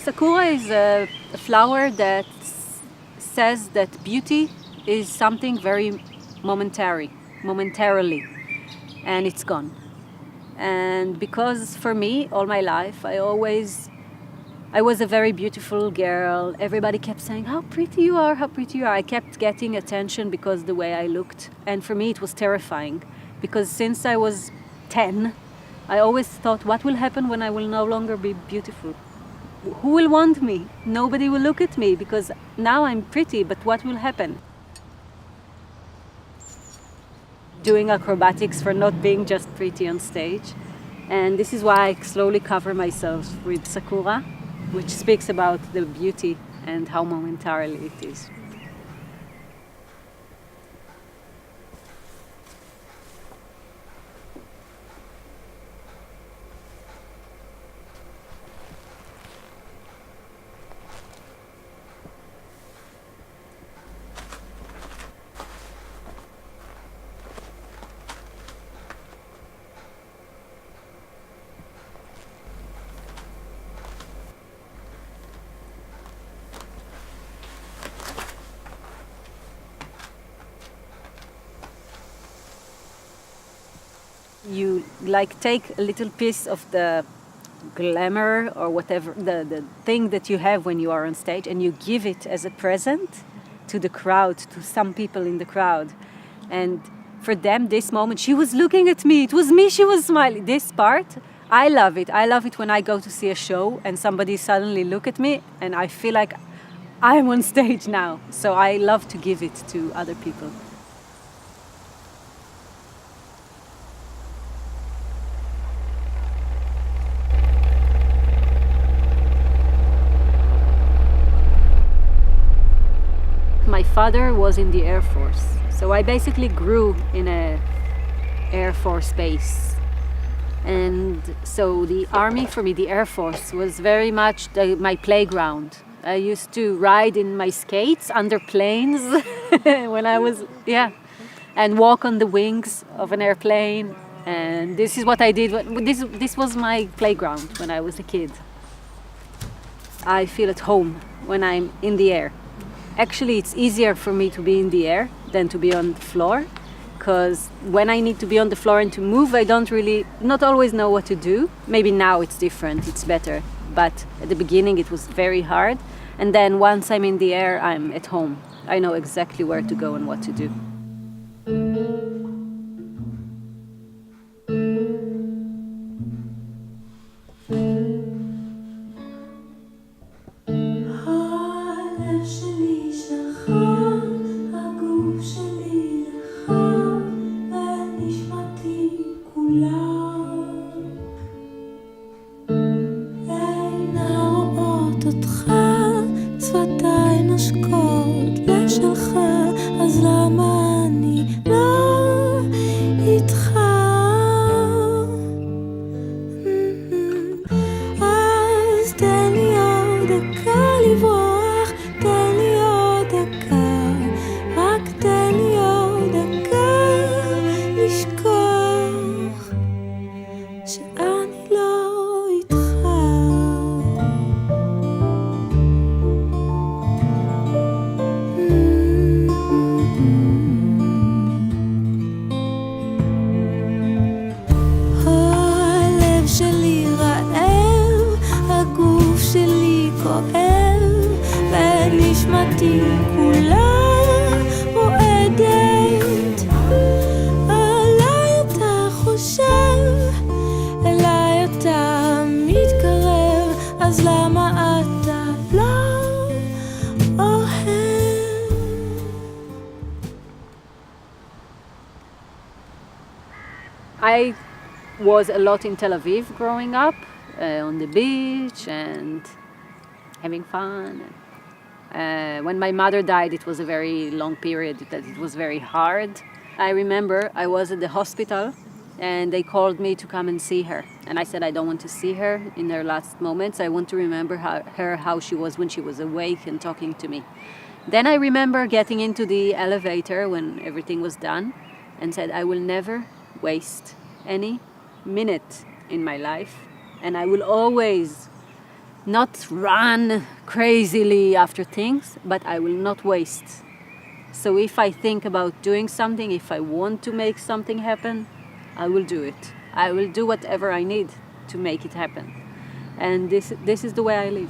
Sakura is a flower that says that beauty is something very momentarily, and it's gone. And because for me, all my life, I was a very beautiful girl. Everybody kept saying, how pretty you are, how pretty you are. I kept getting attention because the way I looked. And for me, it was terrifying. Because since I was 10, I always thought, what will happen when I will no longer be beautiful? Who will want me? Nobody will look at me because now I'm pretty, but what will happen? Doing acrobatics for not being just pretty on stage. And this is why I slowly cover myself with Sakura, which speaks about the beauty and how momentarily it is. You take a little piece of the glamour or whatever, the thing that you have when you are on stage, and you give it as a present to the crowd, to some people in the crowd. And for them, this moment, she was looking at me, it was me she was smiling. This part, I love it. I love it when I go to see a show and somebody suddenly look at me and I feel like I'm on stage now. So I love to give it to other people. My father was in the Air Force, so I basically grew in a Air Force base. And so the army for me, the Air Force, was very much my playground. I used to ride in my skates under planes when I was, and walk on the wings of an airplane. And this is what I did. This was my playground when I was a kid. I feel at home when I'm in the air. Actually, it's easier for me to be in the air than to be on the floor, because when I need to be on the floor and to move, I not always know what to do. Maybe now it's different, it's better. But at the beginning, it was very hard. And then once I'm in the air, I'm at home. I know exactly where to go and what to do. I was a lot in Tel Aviv growing up, on the beach and having fun. When my mother died, it was a very long period that it was very hard. I remember I was at the hospital and they called me to come and see her. And I said, I don't want to see her in her last moments. I want to remember how she was when she was awake and talking to me. Then I remember getting into the elevator when everything was done and said, I will never waste any minute in my life, and I will always not run crazily after things, but I will not waste. So if I think about doing something, if I want to make something happen, I will do it. I will do whatever I need to make it happen. And this is the way I live.